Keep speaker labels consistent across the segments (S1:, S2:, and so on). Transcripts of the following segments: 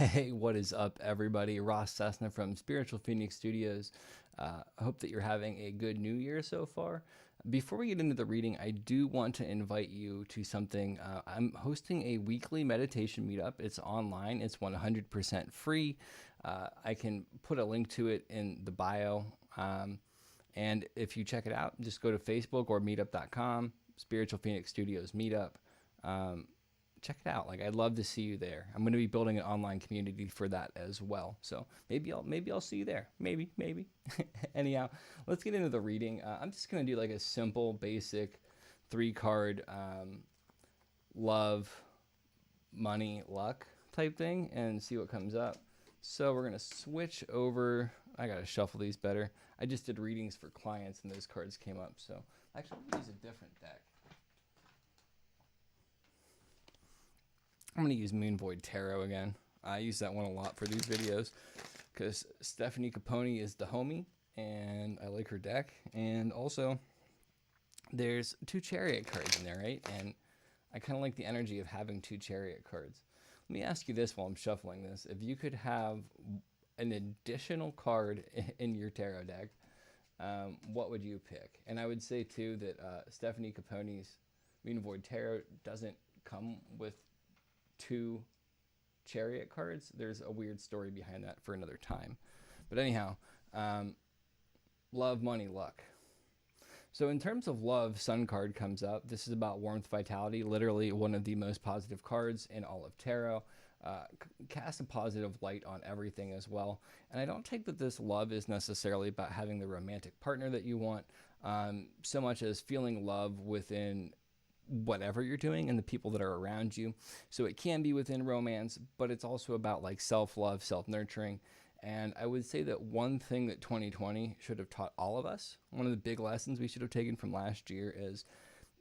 S1: Hey, what is up, everybody? Ross Cessna from Spiritual Phoenix Studios. I hope that you're having a good new year so far. Before we get into the reading, I do want to invite you to something. I'm hosting a weekly meditation meetup. It's online, it's 100% free. I can put a link to it in the bio. And if you check it out, just go to Facebook or meetup.com, Spiritual Phoenix Studios Meetup. Check it out. Like, I'd love to see you there. I'm going to be building an online community for that as well. So maybe I'll see you there. Maybe. Anyhow, let's get into the reading. I'm just going to do like a simple, basic 3-card love, money, luck type thing and see what comes up. So we're going to switch over. I got to shuffle these better. I just did readings for clients and those cards came up. So actually, I'm going to use a different deck. I'm going to use Moon Void Tarot again. I use that one a lot for these videos because Stephanie Capone is the homie and I like her deck. And also, there's 2 Chariot cards in there, right? And I kind of like the energy of having 2 Chariot cards. Let me ask you this while I'm shuffling this. If you could have an additional card in your tarot deck, what would you pick? And I would say, too, that Stephanie Capone's Moon Void Tarot doesn't come with 2 Chariot cards. There's a weird story behind that for another time. But anyhow, love, money, luck. So in terms of love, Sun card comes up. This is about warmth, vitality, literally one of the most positive cards in all of tarot. Cast a positive light on everything as well. And I don't take that this love is necessarily about having the romantic partner that you want, so much as feeling love within whatever you're doing and the people that are around you. So it can be within romance, but it's also about like self-love, self-nurturing. And I would say that one thing that 2020 should have taught all of us, one of the big lessons we should have taken from last year, is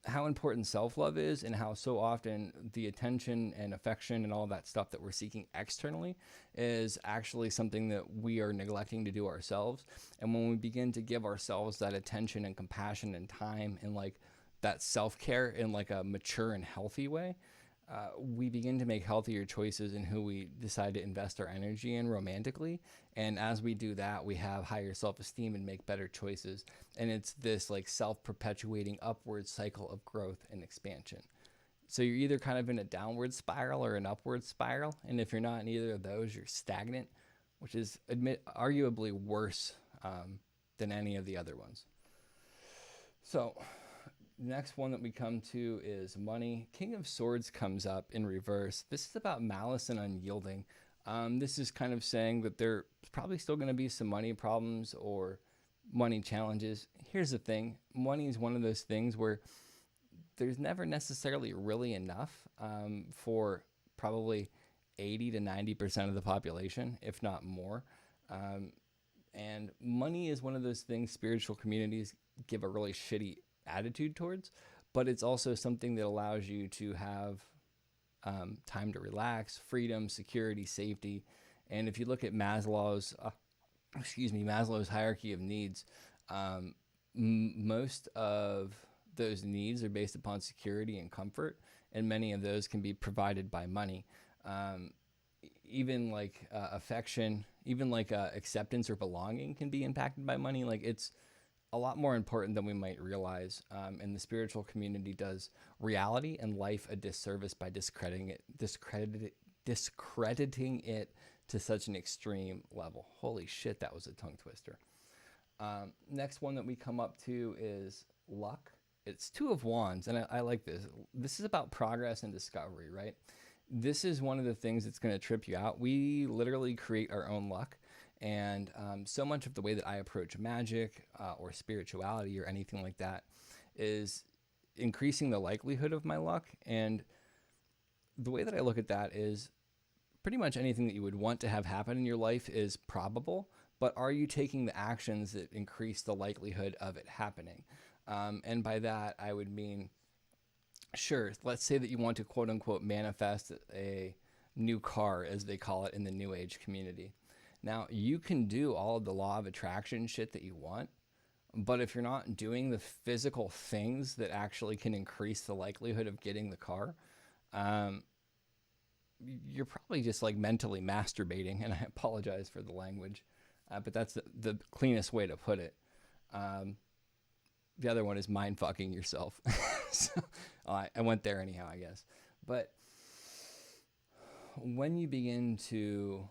S1: how important self-love is and how so often the attention and affection and all that stuff that we're seeking externally is actually something that we are neglecting to do ourselves. And when we begin to give ourselves that attention and compassion and time and like that self-care in like a mature and healthy way, we begin to make healthier choices in who we decide to invest our energy in romantically. And as we do that, we have higher self-esteem and make better choices. And it's this like self-perpetuating upward cycle of growth and expansion. So you're either kind of in a downward spiral or an upward spiral. And if you're not in either of those, you're stagnant, which is arguably worse than any of the other ones. So the next one that we come to is money. King of Swords comes up in reverse. This is about malice and unyielding. This is kind of saying that there's probably still going to be some money problems or money challenges. Here's the thing. Money is one of those things where there's never necessarily really enough for probably 80 to 90% of the population, if not more. And money is one of those things spiritual communities give a really shitty attitude towards, but it's also something that allows you to have time to relax, freedom, security, safety. And if you look at Maslow's hierarchy of needs, most of those needs are based upon security and comfort, and many of those can be provided by money. Even like affection, even like acceptance or belonging can be impacted by money. Like, it's a lot more important than we might realize. And the spiritual community does reality and life a disservice by discrediting it to such an extreme level. Holy shit, that was a tongue twister. Next one that we come up to is luck. It's 2 of Wands, and I like this. This is about progress and discovery, right? This is one of the things that's going to trip you out. We literally create our own luck. And so much of the way that I approach magic or spirituality or anything like that is increasing the likelihood of my luck. And the way that I look at that is pretty much anything that you would want to have happen in your life is probable, but are you taking the actions that increase the likelihood of it happening? And by that, I would mean, sure, let's say that you want to quote unquote manifest a new car, as they call it in the New Age community. Now, you can do all of the law of attraction shit that you want, but if you're not doing the physical things that actually can increase the likelihood of getting the car, you're probably just like mentally masturbating, and I apologize for the language, but that's the cleanest way to put it. The other one is mind fucking yourself. So, I went there anyhow, I guess. But when you begin to,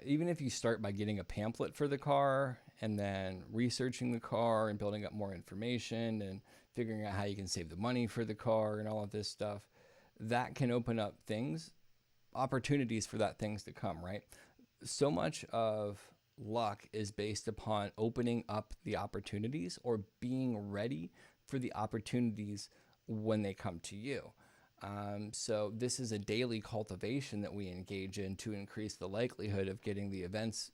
S1: even if you start by getting a pamphlet for the car and then researching the car and building up more information and figuring out how you can save the money for the car and all of this stuff, that can open up opportunities for that things to come, right? So much of luck is based upon opening up the opportunities or being ready for the opportunities when they come to you. So this is a daily cultivation that we engage in to increase the likelihood of getting the events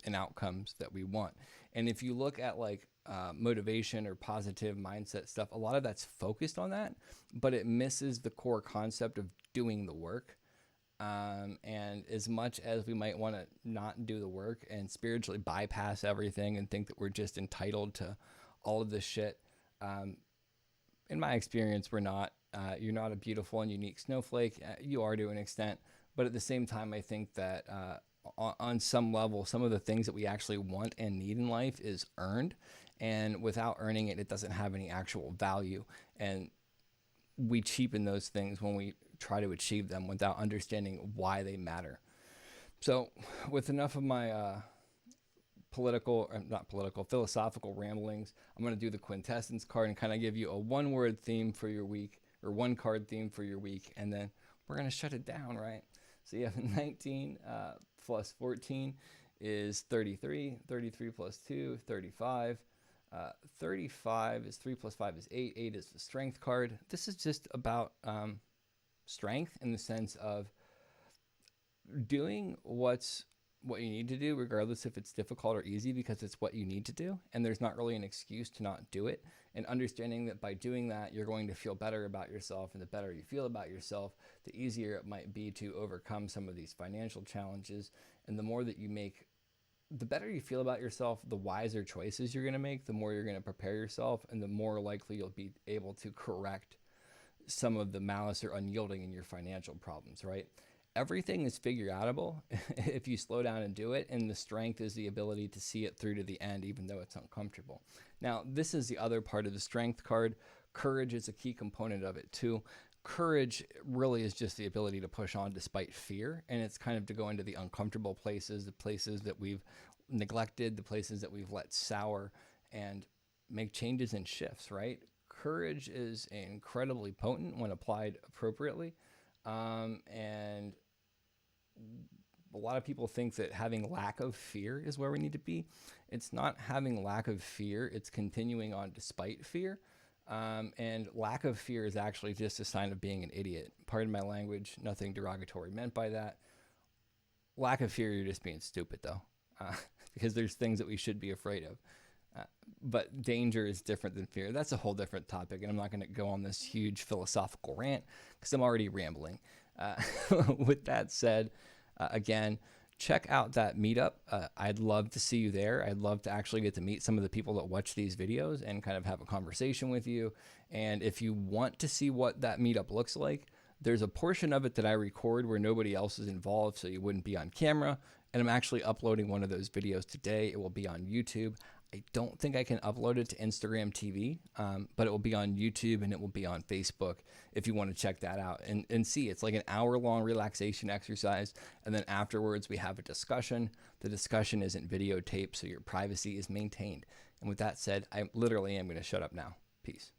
S1: and outcomes that we want. And if you look at like motivation or positive mindset stuff, a lot of that's focused on that, but it misses the core concept of doing the work. And as much as we might want to not do the work and spiritually bypass everything and think that we're just entitled to all of this shit, in my experience, we're not. You're not a beautiful and unique snowflake. You are to an extent, but at the same time, I think that on some level, some of the things that we actually want and need in life is earned, and without earning it, it doesn't have any actual value. And we cheapen those things when we try to achieve them without understanding why they matter. So with enough of my philosophical ramblings, I'm going to do the quintessence card and kind of give you a one-word theme for your week, or one card theme for your week, and then we're going to shut it down, right? So you have 19 plus 14 is 33, 33 plus 2, 35. 35 is 3 plus 5 is 8. 8 is the strength card. This is just about strength in the sense of doing what you need to do, regardless if it's difficult or easy, because it's what you need to do. And there's not really an excuse to not do it. And understanding that by doing that, you're going to feel better about yourself. And the better you feel about yourself, the easier it might be to overcome some of these financial challenges. And the more that you make, the better you feel about yourself, the wiser choices you're going to make, the more you're going to prepare yourself, and the more likely you'll be able to correct some of the malice or unyielding in your financial problems, right? Everything is figure outable if you slow down and do it, and the strength is the ability to see it through to the end, even though it's uncomfortable. Now, this is the other part of the strength card. Courage is a key component of it too. Courage really is just the ability to push on despite fear, and it's kind of to go into the uncomfortable places, the places that we've neglected, the places that we've let sour, and make changes and shifts, right? Courage is incredibly potent when applied appropriately, and a lot of people think that having lack of fear is where we need to be. It's not having lack of fear, it's continuing on despite fear. And lack of fear is actually just a sign of being an idiot. Pardon my language, nothing derogatory meant by that. Lack of fear, you're just being stupid though, because there's things that we should be afraid of. But danger is different than fear. That's a whole different topic, and I'm not going to go on this huge philosophical rant because I'm already rambling. With that said, again, check out that meetup. I'd love to see you there. I'd love to actually get to meet some of the people that watch these videos and kind of have a conversation with you. And if you want to see what that meetup looks like, there's a portion of it that I record where nobody else is involved, so you wouldn't be on camera. And I'm actually uploading one of those videos today. It will be on YouTube. I don't think I can upload it to Instagram TV, but it will be on YouTube and it will be on Facebook if you want to check that out and see. It's like an hour-long relaxation exercise, and then afterwards we have a discussion. The discussion isn't videotaped, so your privacy is maintained. And with that said, I literally am going to shut up now. Peace.